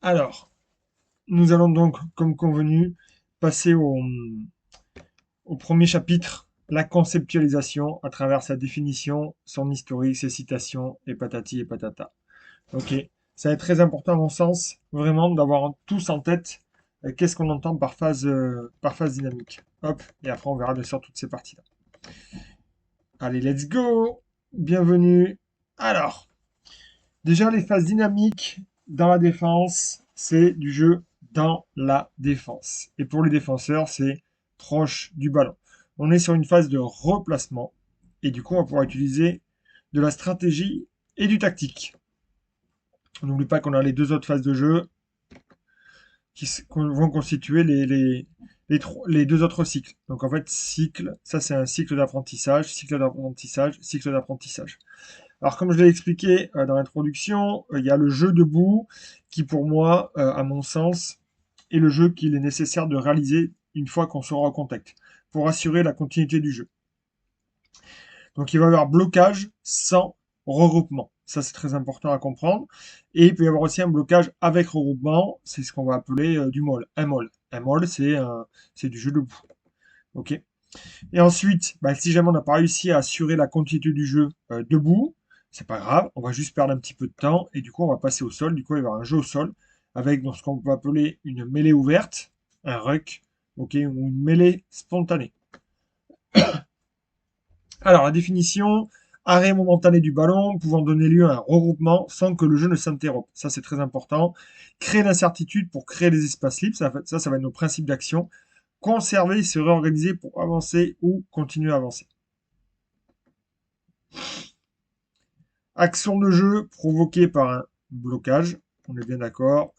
Alors, nous allons donc, comme convenu, passer au premier chapitre, la conceptualisation à travers sa définition, son historique, ses citations, et patati et patata. Ok, ça va être très important à mon sens, vraiment, d'avoir tous en tête qu'est-ce qu'on entend par phase dynamique. Hop, et après on verra bien sûr toutes ces parties-là. Allez, let's go! Bienvenue. Alors, déjà les phases dynamiques dans la défense, c'est du jeu dans la défense. Et pour les défenseurs, c'est proche du ballon. On est sur une phase de replacement et du coup, on va pouvoir utiliser de la stratégie et du tactique. On n'oublie pas qu'on a les deux autres phases de jeu qui vont constituer les deux autres cycles. Donc en fait, cycle, ça c'est un cycle d'apprentissage, cycle d'apprentissage, cycle d'apprentissage. Alors comme je l'ai expliqué dans l'introduction, il y a le jeu debout qui pour moi, à mon sens, est le jeu qu'il est nécessaire de réaliser une fois qu'on sera en contact, pour assurer la continuité du jeu. Donc il va y avoir blocage sans regroupement. Ça, c'est très important à comprendre. Et il peut y avoir aussi un blocage avec regroupement. C'est ce qu'on va appeler du mall. Un mall. Un mall, c'est du jeu debout. OK. Et ensuite, bah, si jamais on n'a pas réussi à assurer la continuité du jeu debout, c'est pas grave. On va juste perdre un petit peu de temps. Et du coup, on va passer au sol. Du coup, il va y avoir un jeu au sol avec donc, ce qu'on peut appeler une mêlée ouverte, un ruck, OK, ou une mêlée spontanée. Alors, la définition, arrêt momentané du ballon pouvant donner lieu à un regroupement sans que le jeu ne s'interrompe. Ça, c'est très important. Créer l'incertitude pour créer des espaces libres. Ça va être nos principes d'action. Conserver et se réorganiser pour avancer ou continuer à avancer. Action de jeu provoquée par un blocage. On est bien d'accord.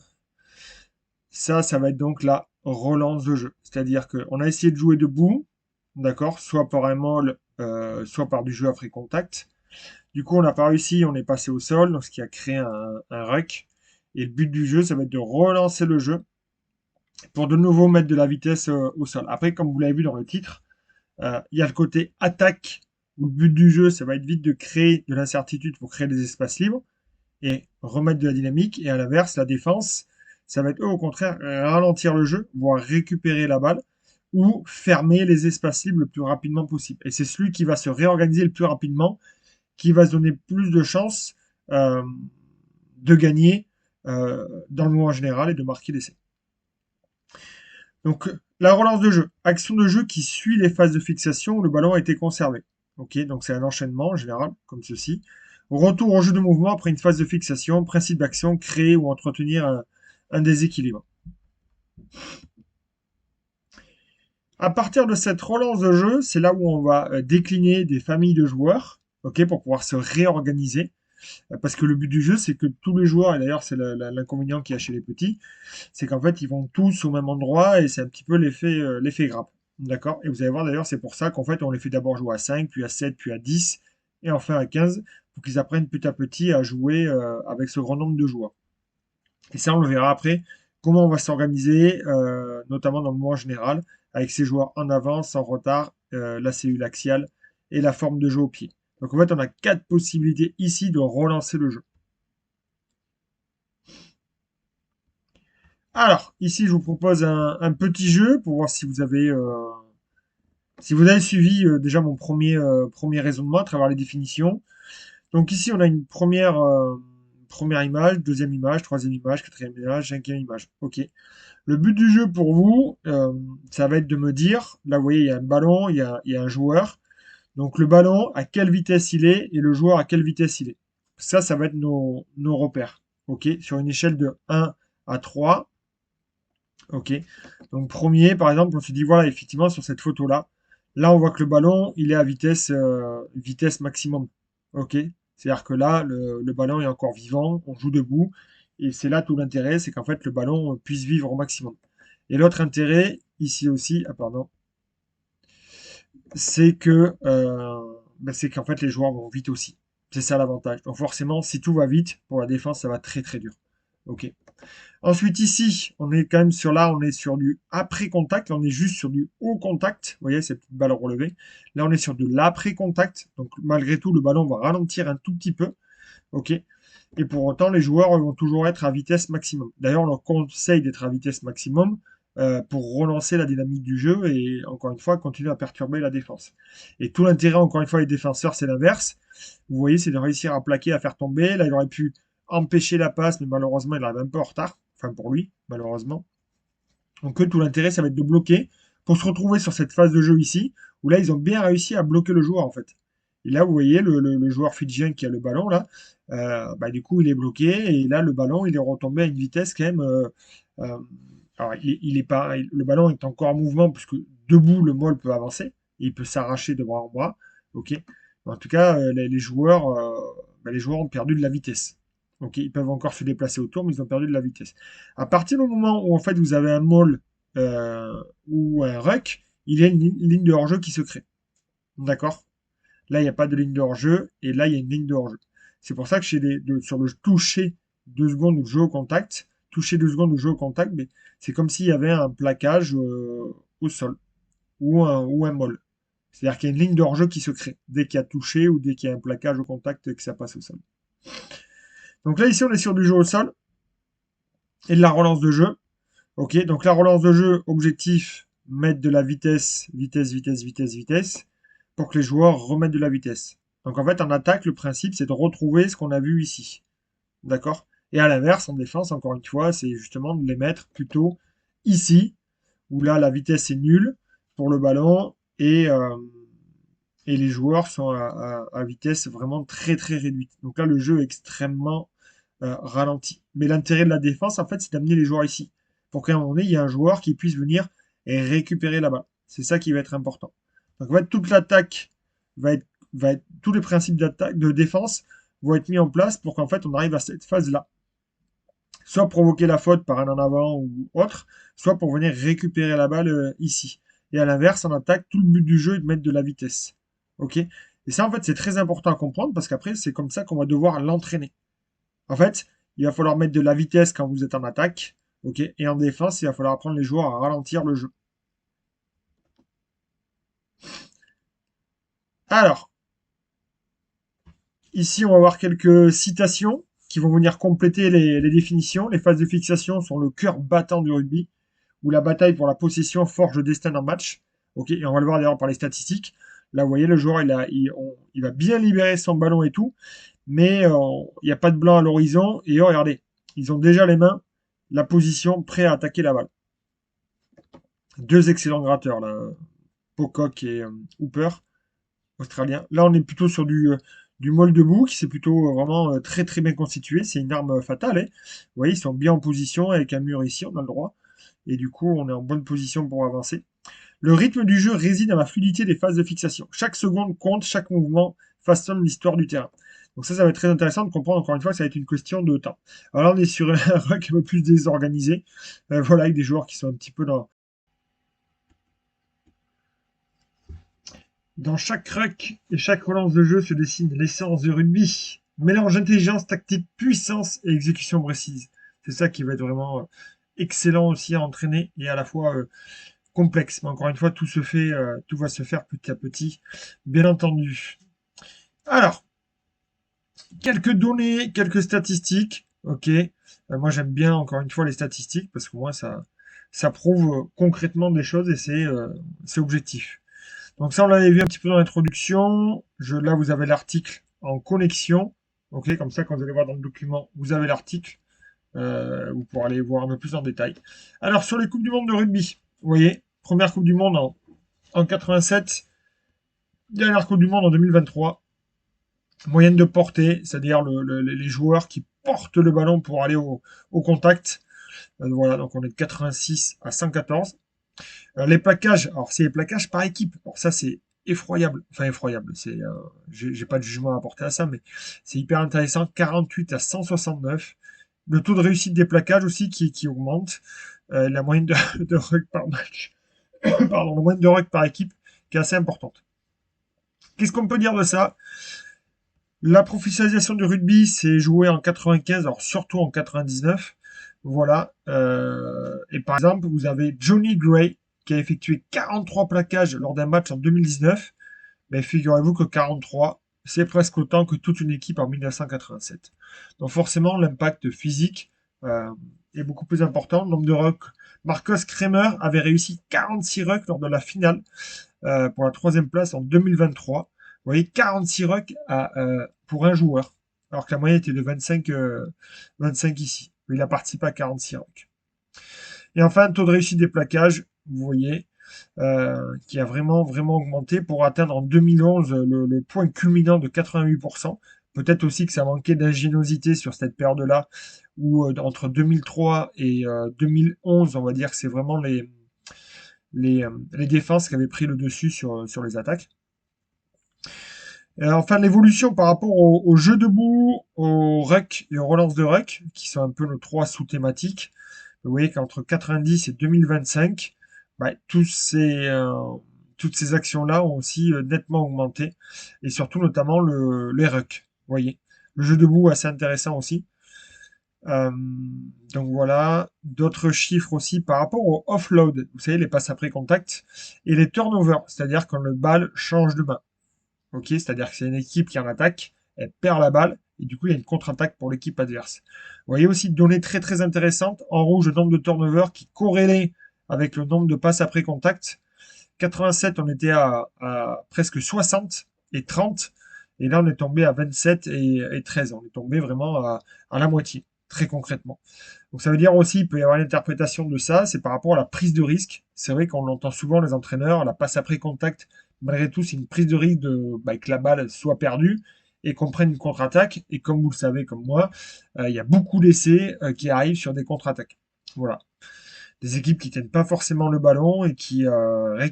Ça va être donc la relance de jeu. C'est-à-dire qu'on a essayé de jouer debout, d'accord, soit par un molle, soit par du jeu après contact. Du coup, on n'a pas réussi, on est passé au sol, donc ce qui a créé un ruck. Et le but du jeu, ça va être de relancer le jeu pour de nouveau mettre de la vitesse au sol. Après, comme vous l'avez vu dans le titre, il y a le côté attaque, où le but du jeu, ça va être vite de créer de l'incertitude pour créer des espaces libres et remettre de la dynamique. Et à l'inverse, la défense, ça va être eux, au contraire, ralentir le jeu, voire récupérer la balle ou fermer les espaces libres le plus rapidement possible. Et c'est celui qui va se réorganiser le plus rapidement qui va se donner plus de chances euh, de gagner dans le moment général et de marquer l'essai. Donc, la relance de jeu. Action de jeu qui suit les phases de fixation où le ballon a été conservé. Ok, donc c'est un enchaînement en général, comme ceci. Retour au jeu de mouvement après une phase de fixation. Principe d'action, créer ou entretenir un déséquilibre. À partir de cette relance de jeu, c'est là où on va décliner des familles de joueurs, ok, pour pouvoir se réorganiser. Parce que le but du jeu, c'est que tous les joueurs, et d'ailleurs c'est l'inconvénient qu'il y a chez les petits, c'est qu'en fait ils vont tous au même endroit et c'est un petit peu l'effet grappe. D'accord. Et vous allez voir d'ailleurs, c'est pour ça qu'en fait on les fait d'abord jouer à 5, puis à 7, puis à 10, et enfin à 15, pour qu'ils apprennent petit à petit à jouer avec ce grand nombre de joueurs. Et ça, on le verra après, comment on va s'organiser, notamment dans le mouvement général, avec ces joueurs en avance, en retard, la cellule axiale et la forme de jeu au pied. Donc en fait, on a quatre possibilités ici de relancer le jeu. Alors, ici, je vous propose un petit jeu pour voir si vous avez suivi déjà mon premier raisonnement à travers les définitions. Donc ici, on a une première image, deuxième image, troisième image, quatrième image, cinquième image. OK. Le but du jeu pour vous, ça va être de me dire, là vous voyez, il y a un ballon, il y a un joueur. Donc le ballon, à quelle vitesse il est et le joueur à quelle vitesse il est. Ça va être nos repères. OK. Sur une échelle de 1 à 3. OK. Donc premier, par exemple, on se dit, voilà, effectivement, sur cette photo-là, là, on voit que le ballon, il est à vitesse maximum. OK. C'est-à-dire que là, le ballon est encore vivant, on joue debout, et c'est là tout l'intérêt, c'est qu'en fait, le ballon puisse vivre au maximum. Et l'autre intérêt, ici aussi, ah pardon, c'est que c'est qu'en fait, les joueurs vont vite aussi. C'est ça l'avantage. Donc forcément, si tout va vite, pour la défense, ça va très très dur. OK. Ensuite, ici, on est quand même on est sur du après-contact. Là, on est juste sur du haut contact. Vous voyez, cette petite balle relevée. Là, on est sur de l'après-contact. Donc, malgré tout, le ballon va ralentir un tout petit peu. OK. Et pour autant, les joueurs vont toujours être à vitesse maximum. D'ailleurs, on leur conseille d'être à vitesse maximum pour relancer la dynamique du jeu et, encore une fois, continuer à perturber la défense. Et tout l'intérêt, encore une fois, les défenseurs, c'est l'inverse. Vous voyez, c'est de réussir à plaquer, à faire tomber. Là, il aurait pu empêcher la passe, mais malheureusement, il arrive un peu en retard. Enfin, pour lui, malheureusement. Donc, tout l'intérêt, ça va être de bloquer pour se retrouver sur cette phase de jeu ici, où là, ils ont bien réussi à bloquer le joueur, en fait. Et là, vous voyez, le joueur fidjien qui a le ballon, là, bah, du coup, il est bloqué, et là, le ballon, il est retombé à une vitesse quand même. Euh, alors, il est pas, le ballon est encore en mouvement, puisque debout, le mol peut avancer, et il peut s'arracher de bras en bras. Ok. Mais en tout cas, les joueurs, bah, les joueurs ont perdu de la vitesse. Ok, ils peuvent encore se déplacer autour, mais ils ont perdu de la vitesse. À partir du moment où en fait vous avez un maul ou un ruck, il y a une ligne de hors-jeu qui se crée. D'accord. Là, il n'y a pas de ligne de hors-jeu, et là, il y a une ligne de hors-jeu. C'est pour ça que sur le toucher 2 secondes de jeu au contact, toucher 2 secondes de jeu au contact, mais c'est comme s'il y avait un plaquage au sol ou un maul. C'est-à-dire qu'il y a une ligne de hors-jeu qui se crée dès qu'il y a touché ou dès qu'il y a un plaquage au contact et que ça passe au sol. Donc là, ici, on est sur du jeu au sol et de la relance de jeu. Ok, donc la relance de jeu, objectif, mettre de la vitesse, vitesse, vitesse, vitesse, vitesse, pour que les joueurs remettent de la vitesse. Donc en fait, en attaque, le principe, c'est de retrouver ce qu'on a vu ici. D'accord. Et à l'inverse, en défense, encore une fois, c'est justement de les mettre plutôt ici, où là, la vitesse est nulle pour le ballon et les joueurs sont à vitesse vraiment très très réduite. Donc là, le jeu est extrêmement ralenti. Mais l'intérêt de la défense, en fait, c'est d'amener les joueurs ici. Pour qu'à un moment donné, il y ait un joueur qui puisse venir et récupérer la balle. C'est ça qui va être important. Donc en fait, toute l'attaque tous les principes d'attaque, de défense vont être mis en place pour qu'en fait on arrive à cette phase-là. Soit provoquer la faute par un en avant ou autre, soit pour venir récupérer la balle ici. Et à l'inverse, en attaque, tout le but du jeu est de mettre de la vitesse. Ok. Et ça, en fait, c'est très important à comprendre parce qu'après, c'est comme ça qu'on va devoir l'entraîner. En fait, il va falloir mettre de la vitesse quand vous êtes en attaque. Ok. Et en défense, il va falloir apprendre les joueurs à ralentir le jeu. Alors, ici, on va voir quelques citations qui vont venir compléter les définitions. Les phases de fixation sont le cœur battant du rugby, où la bataille pour la possession forge le destin d'un match. Ok, et on va le voir d'ailleurs par les statistiques. Là, vous voyez, le joueur, il va bien libérer son ballon et tout, mais il n'y a pas de blanc à l'horizon. Et oh, regardez, ils ont déjà les mains, la position, prêt à attaquer la balle. Deux excellents gratteurs, là, Pocock et Hooper, australien. Là, on est plutôt sur du molle debout, qui c'est plutôt vraiment très très bien constitué. C'est une arme fatale. Hein. Vous voyez, ils sont bien en position avec un mur ici, on a le droit. Et du coup, on est en bonne position pour avancer. Le rythme du jeu réside dans la fluidité des phases de fixation. Chaque seconde compte, chaque mouvement façonne l'histoire du terrain. Donc ça va être très intéressant de comprendre encore une fois que ça va être une question de temps. Alors là, on est sur un ruck un peu plus désorganisé, voilà, avec des joueurs qui sont un petit peu dans chaque ruck et chaque relance de jeu se dessine l'essence du rugby. Mélange intelligence, tactique, puissance et exécution précise. C'est ça qui va être vraiment excellent aussi à entraîner et à la fois complexe. Mais encore une fois, tout va se faire petit à petit, bien entendu. Alors, quelques données, quelques statistiques. Ok. Moi, j'aime bien encore une fois les statistiques parce que moi, ça prouve concrètement des choses et c'est objectif. Donc ça, on l'avait vu un petit peu dans l'introduction. Là, vous avez l'article en connexion. Ok, comme ça, quand vous allez voir dans le document, vous avez l'article. Vous pourrez aller voir un peu plus en détail. Alors, sur les Coupes du Monde de rugby, vous voyez, première Coupe du Monde en 87, dernière Coupe du Monde en 2023. Moyenne de portée, c'est-à-dire les joueurs qui portent le ballon pour aller au contact. Voilà, donc on est de 86 à 114. Les plaquages, alors c'est les plaquages par équipe. Alors ça c'est effroyable, enfin effroyable. J'ai pas de jugement à apporter à ça, mais c'est hyper intéressant. 48 à 169. Le taux de réussite des plaquages aussi qui augmente. La moyenne de ruck par match, pardon, la moyenne de ruck par équipe qui est assez importante. Qu'est-ce qu'on peut dire de ça? La professionnalisation du rugby s'est jouée en 95, alors surtout en 99. Voilà. Et par exemple, vous avez Johnny Gray qui a effectué 43 plaquages lors d'un match en 2019. Mais figurez-vous que 43, c'est presque autant que toute une équipe en 1987. Donc forcément, l'impact physique euh, est beaucoup plus important. Le nombre de rucks. Marcus Kremer avait réussi 46 rucks lors de la finale pour la troisième place en 2023. Vous voyez, 46 rucks pour un joueur, alors que la moyenne était de 25 ici. Il a participé à 46 rucks. Et enfin, taux de réussite des plaquages, vous voyez, qui a vraiment, vraiment augmenté pour atteindre en 2011 le point culminant de 88%. Peut-être aussi que ça manquait d'ingéniosité sur cette période-là, où entre 2003 et 2011, on va dire que c'est vraiment les défenses qui avaient pris le dessus sur les attaques. Et enfin, l'évolution par rapport au jeu debout, au ruck et aux relances de ruck, qui sont un peu nos trois sous-thématiques. Vous voyez qu'entre 90 et 2025, bah, toutes ces actions-là ont aussi nettement augmenté, et surtout notamment les rucks. Vous voyez, le jeu debout assez intéressant aussi. Euh, donc voilà, d'autres chiffres aussi par rapport au offload, vous savez, les passes après contact, et les turnovers, c'est-à-dire quand le ball change de main. Ok, c'est-à-dire que c'est une équipe qui en attaque, elle perd la balle, et du coup, il y a une contre-attaque pour l'équipe adverse. Vous voyez aussi données très très intéressantes. En rouge, le nombre de turnovers qui corrélait avec le nombre de passes après contact. 87, on était à presque 60 et 30. Et là, on est tombé à 27 et 13. On est tombé vraiment à la moitié, très concrètement. Donc ça veut dire aussi, il peut y avoir l'interprétation de ça, c'est par rapport à la prise de risque. C'est vrai qu'on l'entend souvent, les entraîneurs, la passe après contact, malgré tout, c'est une prise de risque que la balle soit perdue et qu'on prenne une contre-attaque. Et comme vous le savez, comme moi, il y a beaucoup d'essais qui arrivent sur des contre-attaques. Voilà. Des équipes qui tiennent pas forcément le ballon et qui,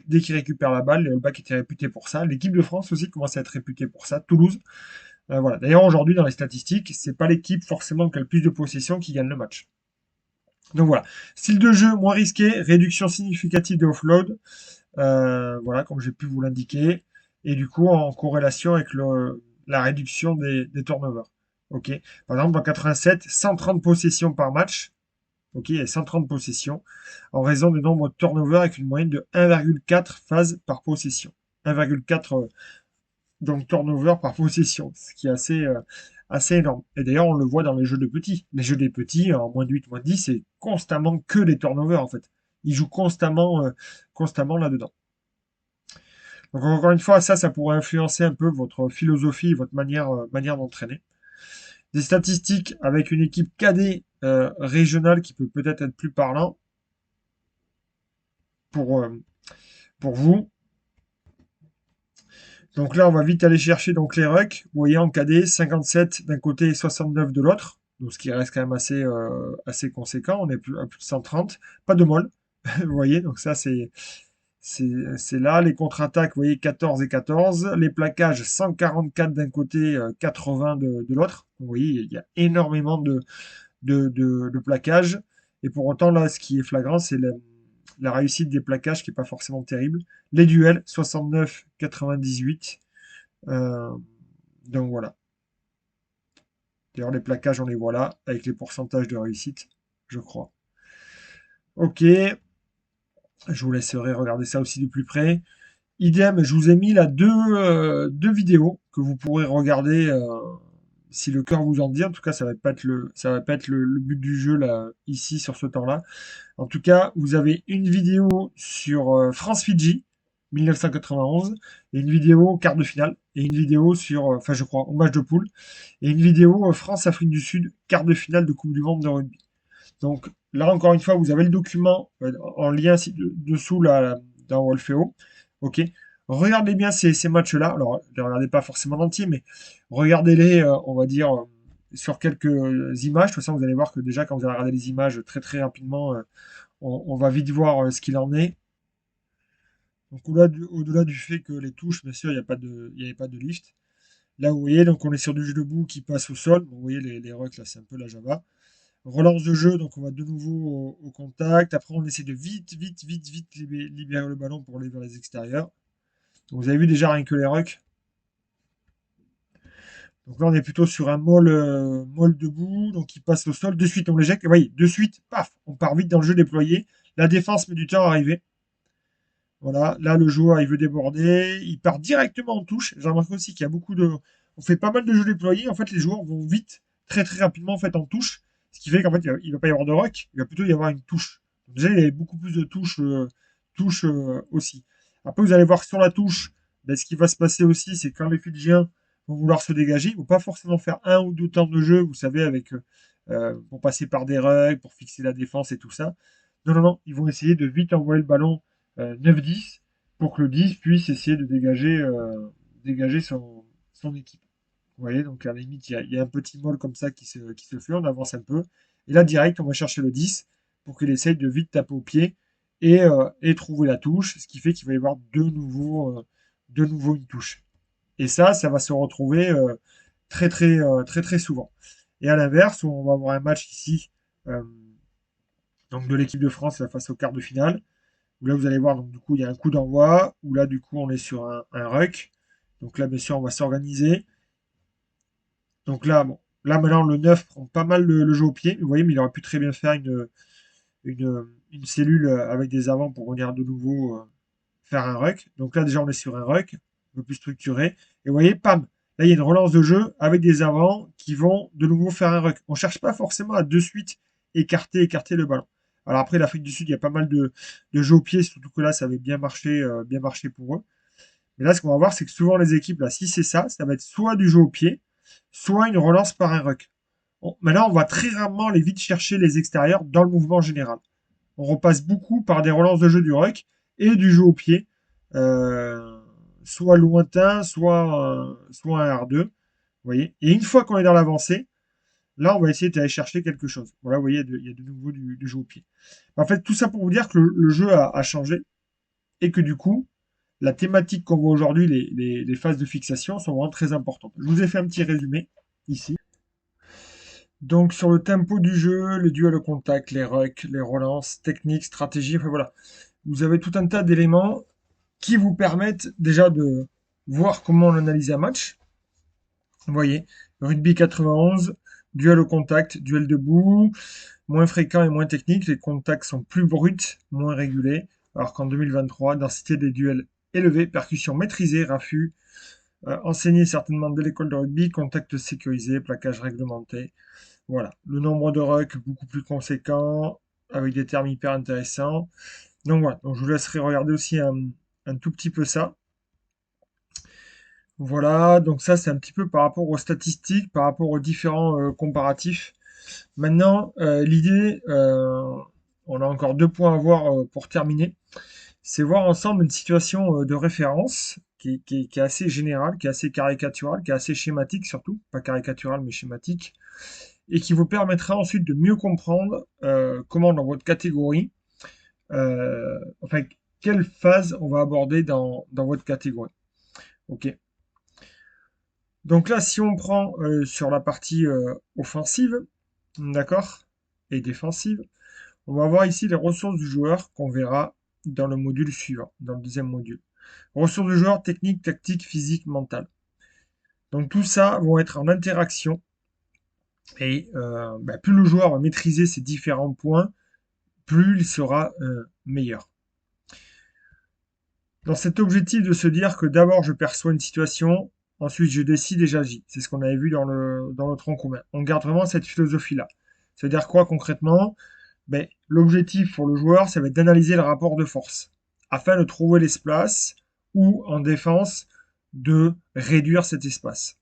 dès qu'ils récupèrent la balle, le bac était réputé pour ça. L'équipe de France aussi commence à être réputée pour ça. Toulouse. Voilà. D'ailleurs, aujourd'hui, dans les statistiques, c'est pas l'équipe forcément qui a le plus de possession qui gagne le match. Donc voilà. Style de jeu moins risqué, réduction significative des offload. Voilà, comme j'ai pu vous l'indiquer. Et du coup, en corrélation avec la réduction des turnovers. Ok. Par exemple, en 87, 130 possessions par match. Ok, il y a 130 possessions en raison du nombre de turnovers avec une moyenne de 1,4 phases par possession. 1,4 donc turnover par possession, ce qui est assez énorme. Et d'ailleurs, on le voit dans les jeux de petits. Les jeux des petits, en moins de 8, moins de 10, c'est constamment que des turnovers, en fait. Ils jouent constamment là-dedans. Donc, encore une fois, ça pourrait influencer un peu votre philosophie, votre manière d'entraîner. Des statistiques avec une équipe cadet régionale qui peut peut-être être plus parlant pour vous. Donc là, on va vite aller chercher donc les rucks. Vous voyez en cadet, 57 d'un côté et 69 de l'autre. Donc ce qui reste quand même assez conséquent. On est à plus de 130. Pas de molle. Vous voyez, donc ça c'est là. Les contre-attaques, vous voyez, 14 et 14. Les plaquages, 144 d'un côté, 80 de l'autre. Vous voyez, il y a énormément de plaquages. Et pour autant, là, ce qui est flagrant, c'est la réussite des plaquages qui n'est pas forcément terrible. Les duels, 69-98. Euh, donc voilà. D'ailleurs, les plaquages, on les voit là, avec les pourcentages de réussite, je crois. Ok, je vous laisserai regarder ça aussi de plus près. Idem, je vous ai mis là deux vidéos que vous pourrez regarder si le cœur vous en dit. En tout cas, ça va pas être le but du jeu là, ici, sur ce temps-là. En tout cas, vous avez une vidéo sur France-Fidji, 1991, et une vidéo au quart de finale, et une vidéo sur, enfin je crois, au match de poule, et une vidéo France-Afrique du Sud, quart de finale de Coupe du Monde de rugby. Donc là, encore une fois, vous avez le document en lien dessous là, dans Wolfeo. Ok. Regardez bien ces matchs-là. Alors, ne les regardez pas forcément entier, mais regardez-les, on va dire, sur quelques images. De toute façon, vous allez voir que déjà, quand vous allez regarder les images très très rapidement, on va vite voir ce qu'il en est. Donc au-delà du fait que les touches, bien sûr, il n'y avait pas de lift. Là, vous voyez, donc on est sur du jeu debout qui passe au sol. Bon, vous voyez, les rucks, là, c'est un peu la Java. Relance de jeu, donc on va de nouveau au contact. Après, on essaie de vite libérer le ballon pour aller vers les extérieurs. Donc, vous avez vu déjà rien que les rucks. Donc là, on est plutôt sur un molle debout, donc il passe au sol. De suite, on l'éjecte. Et vous voyez, de suite, paf, on part vite dans le jeu déployé. La défense met du temps à arriver. Voilà, là le joueur il veut déborder, il part directement en touche. J'ai remarqué aussi qu'il y a beaucoup on fait pas mal de jeux déployés, en fait, les joueurs vont vite, très très rapidement, en fait, en touche, ce qui fait qu'en fait, il va pas y avoir de rock, il va plutôt y avoir une touche. Donc, déjà, il y a beaucoup plus de touches aussi. Après, vous allez voir que sur la touche, ben, ce qui va se passer aussi, c'est quand les Fidjiens vont vouloir se dégager, ils vont pas forcément faire un ou deux temps de jeu, vous savez, avec pour passer par des rugs, pour fixer la défense et tout ça. Non, non, non, ils vont essayer de vite envoyer le ballon 9-10 pour que le 10 puisse essayer de dégager son équipe. Vous voyez, donc à la limite, il y a un petit molle comme ça qui se fait, on avance un peu. Et là, direct, on va chercher le 10 pour qu'il essaye de vite taper au pied et trouver la touche, ce qui fait qu'il va y avoir de nouveau une touche. Et ça va se retrouver très, très, très, très souvent. Et à l'inverse, on va avoir un match ici, euh, donc de l'équipe de France face au quart de finale, où là, vous allez voir, donc du coup, il y a un coup d'envoi, où là, du coup, on est sur un ruck. Donc là, bien sûr, on va s'organiser. Donc là, bon, là, maintenant, le 9 prend pas mal le jeu au pied. Vous voyez, mais il aurait pu très bien faire une cellule avec des avants pour venir de nouveau faire un ruck. Donc là, déjà, on est sur un ruck, un peu plus structuré. Et vous voyez, pam, là, il y a une relance de jeu avec des avants qui vont de nouveau faire un ruck. On ne cherche pas forcément à de suite écarter le ballon. Alors après, l'Afrique du Sud, il y a pas mal de jeux au pied, surtout que là, ça avait bien marché pour eux. Mais là, ce qu'on va voir, c'est que souvent les équipes, là, si c'est ça, ça va être soit du jeu au pied, soit une relance par un ruck. Maintenant, on va très rarement aller vite chercher les extérieurs dans le mouvement général. On repasse beaucoup par des relances de jeu du ruck et du jeu au pied, euh, soit lointain, soit un R2. Vous voyez. Et une fois qu'on est dans l'avancée, là, on va essayer d'aller chercher quelque chose. Voilà, vous voyez, il y a de nouveau du jeu au pied. En fait, tout ça pour vous dire que le jeu a changé et que du coup, la thématique qu'on voit aujourd'hui, les phases de fixation, sont vraiment très importantes. Je vous ai fait un petit résumé ici. Donc sur le tempo du jeu, le duel au contact, les rucks, les relances, techniques, stratégie, enfin voilà. Vous avez tout un tas d'éléments qui vous permettent déjà de voir comment on analyse un match. Vous voyez, rugby 91, duel au contact, duel debout, moins fréquent et moins technique, les contacts sont plus bruts, moins régulés, alors qu'en 2023, densité des duels élevée, percussion maîtrisée, raffut, enseigné certainement dès l'école de rugby, contact sécurisé, plaquage réglementé. Voilà, le nombre de rucks beaucoup plus conséquent, avec des termes hyper intéressants. Donc voilà, donc je vous laisserai regarder aussi un tout petit peu ça. Voilà, donc ça c'est un petit peu par rapport aux statistiques, par rapport aux différents comparatifs. Maintenant, l'idée, on a encore 2 points à voir pour terminer, c'est voir ensemble une situation de référence qui est assez générale, qui est assez caricaturale, qui est assez schématique surtout, pas caricaturale mais schématique, et qui vous permettra ensuite de mieux comprendre comment dans votre catégorie, enfin quelle phase on va aborder dans votre catégorie. Ok. Donc là, si on prend sur la partie offensive, d'accord, et défensive, on va voir ici les ressources du joueur qu'on verra dans le module suivant, dans le deuxième module. Ressources du joueur, technique, tactique, physique, mentale. Donc tout ça vont être en interaction et plus le joueur va maîtriser ces différents points, plus il sera meilleur. Dans cet objectif de se dire que d'abord je perçois une situation, ensuite je décide et j'agis. C'est ce qu'on avait vu dans le tronc commun. On garde vraiment cette philosophie-là. C'est-à-dire quoi concrètement? Ben, l'objectif pour le joueur, ça va être d'analyser le rapport de force afin de trouver l'espace ou en défense de réduire cet espace.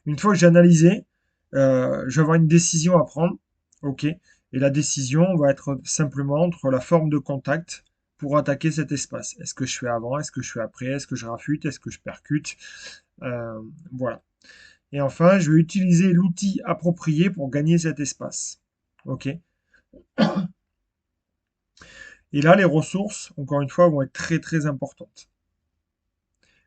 Une fois que j'ai analysé, je vais avoir une décision à prendre. OK. Et la décision va être simplement entre la forme de contact pour attaquer cet espace. Est-ce que je fais avant? Est-ce que je fais après? Est-ce que je rafute? Est-ce que je percute? Voilà. Et enfin, je vais utiliser l'outil approprié pour gagner cet espace. OK. Et là, les ressources, encore une fois, vont être très très importantes.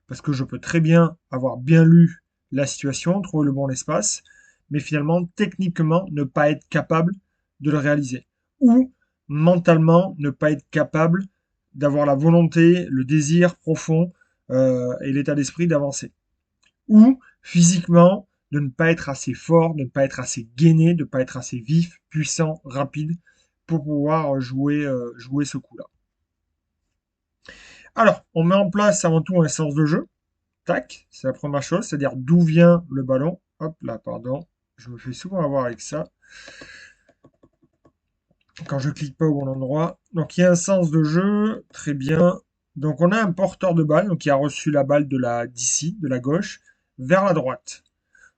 Parce que je peux très bien avoir bien lu la situation, trouver le bon espace, mais finalement, techniquement, ne pas être capable de le réaliser. Ou mentalement, ne pas être capable d'avoir la volonté, le désir profond et l'état d'esprit d'avancer. Ou physiquement, de ne pas être assez fort, de ne pas être assez gainé, de ne pas être assez vif, puissant, rapide pour pouvoir jouer ce coup-là. Alors, on met en place avant tout un sens de jeu. tac, c'est la première chose, c'est-à-dire d'où vient le ballon. Hop là, pardon, je me fais souvent avoir avec ça. Quand je clique pas au bon endroit. Donc il y a un sens de jeu, très bien. Donc on a un porteur de balle, donc qui a reçu la balle d'ici, de la gauche, vers la droite.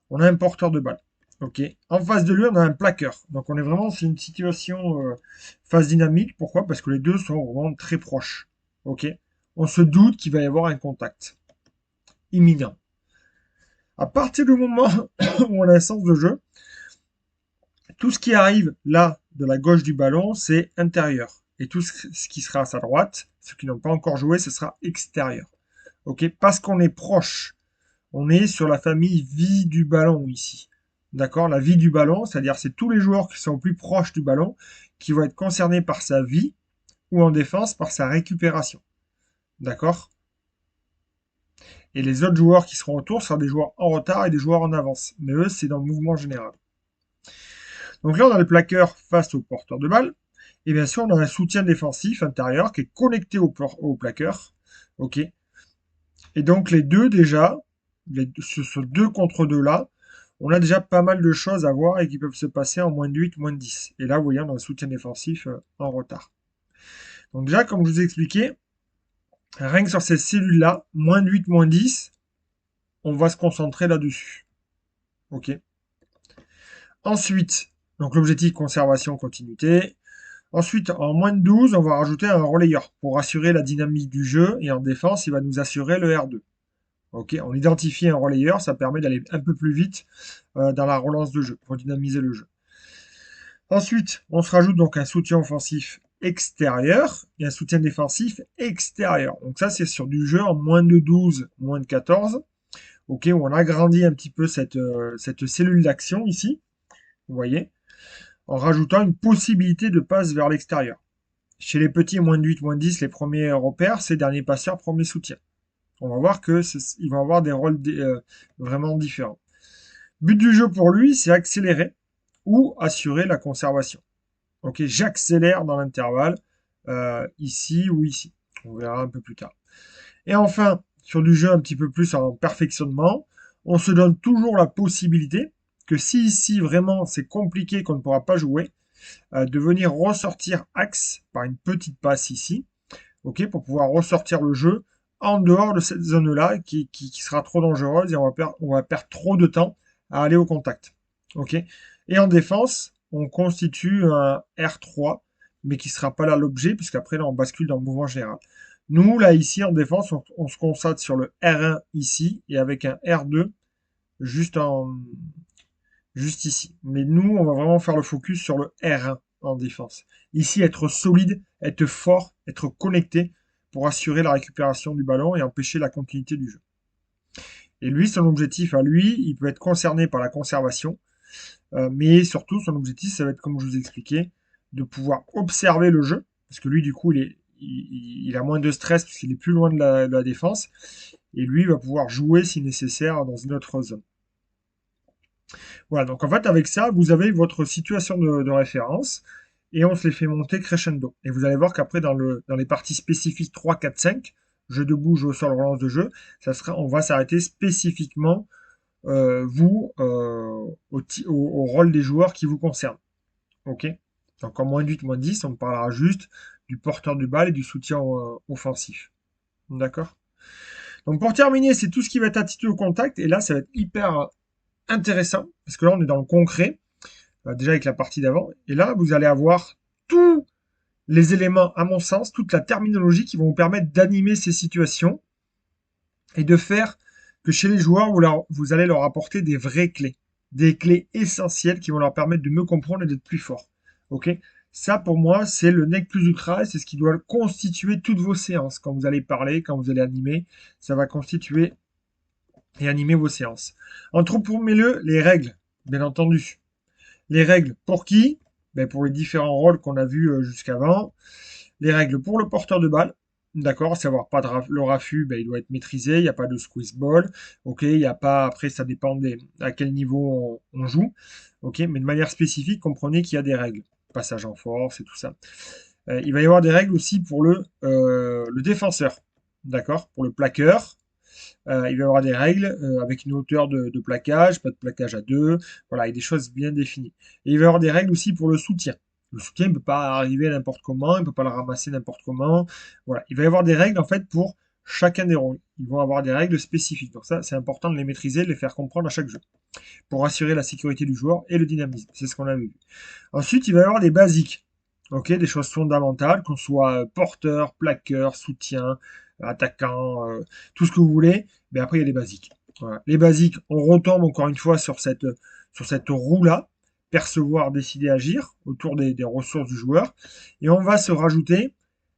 On a un porteur de balle. Ok. En face de lui, on a un plaqueur. Donc on est vraiment sur une situation phase dynamique. Pourquoi? Parce que les deux sont vraiment très proches. Ok. On se doute qu'il va y avoir un contact imminent. À partir du moment où on a un sens de jeu, tout ce qui arrive là de la gauche du ballon, c'est intérieur. Et tout ce qui sera à sa droite, ceux qui n'ont pas encore joué, ce sera extérieur. Ok. Parce qu'on est proche. On est sur la famille vie du ballon ici. D'accord? La vie du ballon, c'est-à-dire c'est tous les joueurs qui sont plus proches du ballon qui vont être concernés par sa vie ou en défense par sa récupération. D'accord? Et les autres joueurs qui seront autour seront des joueurs en retard et des joueurs en avance. Mais eux, c'est dans le mouvement général. Donc là, on a le plaqueur face au porteur de balle. Et bien sûr, on a un soutien défensif intérieur qui est connecté au plaqueur. OK? Et donc les deux déjà, ce deux contre deux là, on a déjà pas mal de choses à voir et qui peuvent se passer en moins de 8, moins de 10. Et là, vous voyez, on a un soutien défensif en retard. Donc déjà, comme je vous ai expliqué, rien que sur ces cellules-là, moins de 8, moins de 10, on va se concentrer là-dessus. OK. Ensuite, donc l'objectif conservation, continuité. Ensuite, en moins de 12, on va rajouter un relayeur pour assurer la dynamique du jeu. Et en défense, il va nous assurer le R2. Ok, on identifie un relayeur, ça permet d'aller un peu plus vite dans la relance de jeu, pour dynamiser le jeu. Ensuite, on se rajoute donc un soutien offensif extérieur et un soutien défensif extérieur. Donc ça, c'est sur du jeu en moins de 12, moins de 14. Ok, où on agrandit un petit peu cette cellule d'action ici, vous voyez, en rajoutant une possibilité de passe vers l'extérieur. Chez les petits, moins de 8, moins de 10, les premiers repères, c'est dernier passeur, premier soutien. On va voir qu'ils vont avoir des rôles vraiment différents. But du jeu pour lui, c'est accélérer ou assurer la conservation. Ok, j'accélère dans l'intervalle, ici ou ici. On verra un peu plus tard. Et enfin, sur du jeu un petit peu plus en perfectionnement, on se donne toujours la possibilité que si ici vraiment c'est compliqué qu'on ne pourra pas jouer, de venir ressortir axe par une petite passe ici, ok, pour pouvoir ressortir le jeu en dehors de cette zone-là qui sera trop dangereuse et on va perdre trop de temps à aller au contact. Ok. Et en défense, on constitue un R3, mais qui ne sera pas là l'objet, puisqu'après là on bascule dans le mouvement général. Nous, là, ici, en défense, on se concentre sur le R1 ici, et avec un R2 juste, juste ici. Mais nous, on va vraiment faire le focus sur le R1 en défense. Ici, être solide, être fort, être connecté pour assurer la récupération du ballon et empêcher la continuité du jeu. Et lui, son objectif à lui, il peut être concerné par la conservation, mais surtout, son objectif, ça va être, comme je vous ai expliqué, de pouvoir observer le jeu, parce que lui, du coup, il a moins de stress, parce qu'il est plus loin de la défense, et lui, il va pouvoir jouer, si nécessaire, dans une autre zone. Voilà, donc en fait, avec ça, vous avez votre situation de référence, et on se les fait monter crescendo. Et vous allez voir qu'après, dans les parties spécifiques 3, 4, 5, jeu debout, jeu au sol, relance de jeu, on va s'arrêter spécifiquement au rôle des joueurs qui vous concernent. Ok. Donc en moins de 8, moins de 10, on parlera juste du porteur du balle et du soutien offensif. D'accord. Donc pour terminer, c'est tout ce qui va être attitude au contact. Et là, ça va être hyper intéressant, parce que là, on est dans le concret, déjà avec la partie d'avant. Et là, vous allez avoir tous les éléments, à mon sens, toute la terminologie qui vont vous permettre d'animer ces situations et de faire que chez les joueurs, vous allez leur apporter des vraies clés, des clés essentielles qui vont leur permettre de mieux comprendre et d'être plus forts. Ok. Ça, pour moi, c'est le nec plus ultra, c'est ce qui doit constituer toutes vos séances. Quand vous allez parler, quand vous allez animer, ça va constituer et animer vos séances. Entreprenez-le les règles, bien entendu. Les règles pour qui? Ben pour les différents rôles qu'on a vus jusqu'avant. Les règles pour le porteur de balle. D'accord, savoir pas le raffut, ben, il doit être maîtrisé, il n'y a pas de squeeze ball. Ok, il n'y a pas, après ça dépend à quel niveau on joue. Ok, mais de manière spécifique, comprenez qu'il y a des règles. Passage en force et tout ça. Il va y avoir des règles aussi pour le défenseur. D'accord, pour le plaqueur. Il va y avoir des règles avec une hauteur de plaquage, pas de plaquage à deux. Voilà, il y a des choses bien définies. Et il va y avoir des règles aussi pour le soutien. Le soutien ne peut pas arriver n'importe comment, il ne peut pas le ramasser n'importe comment. Voilà, il va y avoir des règles en fait pour chacun des rôles. Ils vont avoir des règles spécifiques. Donc ça, c'est important de les maîtriser, de les faire comprendre à chaque jeu pour assurer la sécurité du joueur et le dynamisme. C'est ce qu'on avait vu. Ensuite, il va y avoir des basiques. Ok, des choses fondamentales, qu'on soit porteur, plaqueur, soutien, attaquant, tout ce que vous voulez. Mais après, il y a les basiques. Voilà. Les basiques, on retombe encore une fois sur cette roue-là, percevoir, décider, agir, autour des ressources du joueur. Et on va se rajouter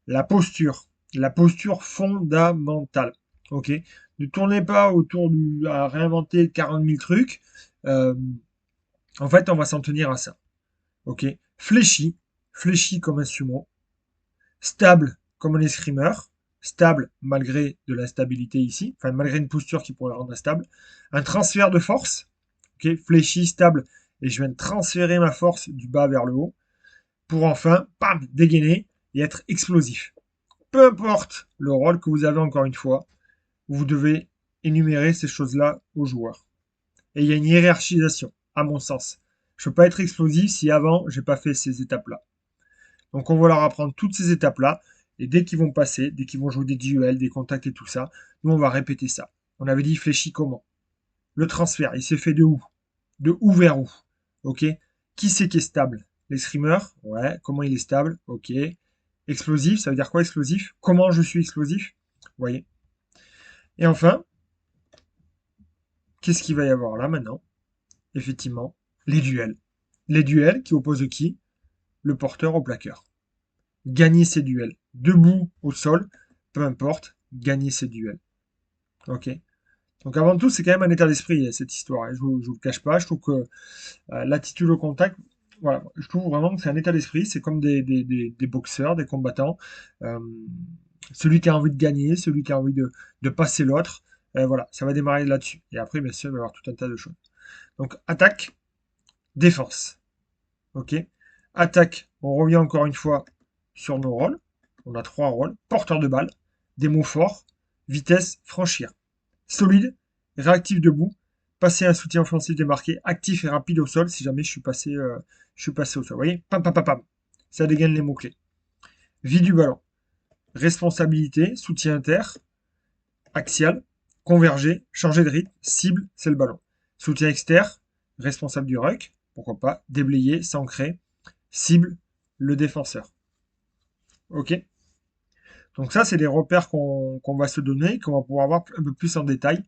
la posture fondamentale. Ok, ne tournez pas à réinventer 40 000 trucs. Euh, En fait, on va s'en tenir à ça. Ok, fléchi, fléchi comme un sumo, stable comme un escrimeur, stable malgré de l'instabilité ici, enfin malgré une posture qui pourrait rendre instable, un transfert de force, ok, fléchi, stable, et je viens de transférer ma force du bas vers le haut, pour enfin, pam, dégainer et être explosif. Peu importe le rôle que vous avez encore une fois, vous devez énumérer ces choses-là aux joueurs. Et il y a une hiérarchisation, à mon sens. Je ne peux pas être explosif si avant, j'ai pas fait ces étapes-là. Donc on va leur apprendre toutes ces étapes-là. Et dès qu'ils vont passer, dès qu'ils vont jouer des duels, des contacts et tout ça, nous on va répéter ça. On avait dit fléchi comment? Le transfert, il s'est fait de où? De où vers où? Ok. Qui c'est qui est stable? L'escrimeur? Ouais. Comment il est stable? Ok. Explosif, ça veut dire quoi explosif? Comment je suis explosif? Vous voyez. Et enfin, qu'est-ce qu'il va y avoir là maintenant? Effectivement, les duels. Les duels qui opposent qui? Le porteur au plaqueur. Gagner ces duels. Debout, au sol, peu importe, gagner ces duels. Ok. Donc avant tout, c'est quand même un état d'esprit, cette histoire. Et je ne vous le cache pas, je trouve que l'attitude au contact, voilà, je trouve vraiment que c'est un état d'esprit. C'est comme des boxeurs, des combattants. Euh, Celui qui a envie de gagner, celui qui a envie de passer l'autre. Voilà, ça va démarrer là-dessus. Et après, bien sûr, il va y avoir tout un tas de choses. Donc attaque, défense. Ok. Attaque, on revient encore une fois sur nos rôles. On a trois rôles. Porteur de balle, des mots forts, vitesse, franchir. Solide, réactif debout, passer un soutien offensif démarqué, actif et rapide au sol si jamais je suis passé au sol. Vous voyez? Pam, pam, pam, pam. Ça dégaine les mots-clés. Vie du ballon. Responsabilité, soutien inter, axial, converger, changer de rythme, cible, c'est le ballon. Soutien externe, responsable du ruck, pourquoi pas, déblayer, s'ancrer, cible, le défenseur. Ok. Donc ça, c'est des repères qu'on va se donner, qu'on va pouvoir voir un peu plus en détail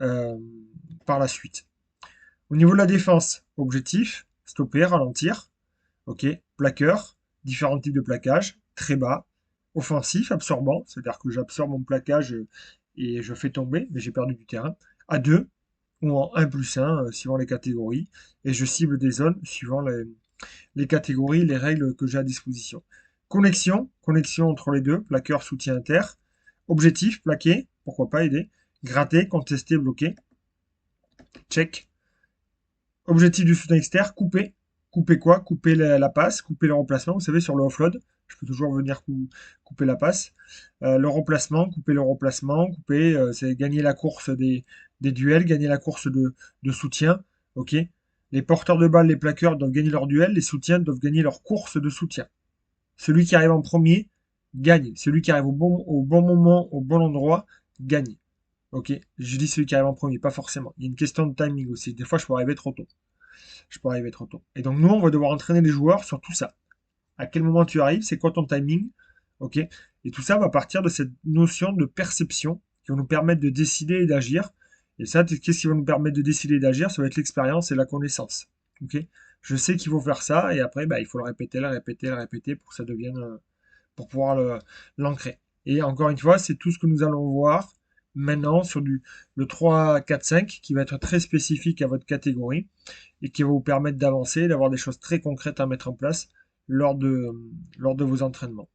euh, par la suite. Au niveau de la défense, objectif, stopper, ralentir. Ok. Plaqueur, différents types de plaquage, très bas. Offensif, absorbant, c'est-à-dire que j'absorbe mon plaquage et je fais tomber, mais j'ai perdu du terrain. À 2 ou en 1+1, suivant les catégories. Et je cible des zones suivant les catégories, les règles que j'ai à disposition. Connexion entre les deux, plaqueur, soutien inter. Objectif, plaquer, pourquoi pas aider. Gratter, contester, bloquer. Check. Objectif du soutien externe, couper. Couper quoi? Couper la passe, couper le remplacement. Vous savez, sur le offload, je peux toujours venir couper la passe. Le remplacement, couper le remplacement, couper, c'est gagner la course des duels, gagner la course de soutien. Ok. Les porteurs de balles, les plaqueurs doivent gagner leur duel, les soutiens doivent gagner leur course de soutien. Celui qui arrive en premier gagne. Celui qui arrive au bon moment, au bon endroit, gagne. Ok. Je dis celui qui arrive en premier, pas forcément. Il y a une question de timing aussi. Des fois, je peux arriver trop tôt. Je peux arriver trop tôt. Et donc, nous, on va devoir entraîner les joueurs sur tout ça. À quel moment tu arrives, c'est quoi ton timing, ok. Et tout ça va partir de cette notion de perception qui va nous permettre de décider et d'agir. Et ça, qu'est-ce qui va nous permettre de décider et d'agir? Ça va être l'expérience et la connaissance, ok. Je sais qu'il faut faire ça et après, bah, il faut le répéter pour que ça devienne, pour pouvoir l'ancrer. Et encore une fois, c'est tout ce que nous allons voir maintenant sur le 3, 4, 5 qui va être très spécifique à votre catégorie et qui va vous permettre d'avancer, d'avoir des choses très concrètes à mettre en place lors de vos entraînements.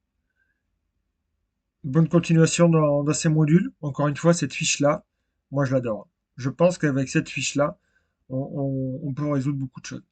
Bonne continuation dans ces modules. Encore une fois, cette fiche-là, moi je l'adore. Je pense qu'avec cette fiche-là, on peut résoudre beaucoup de choses.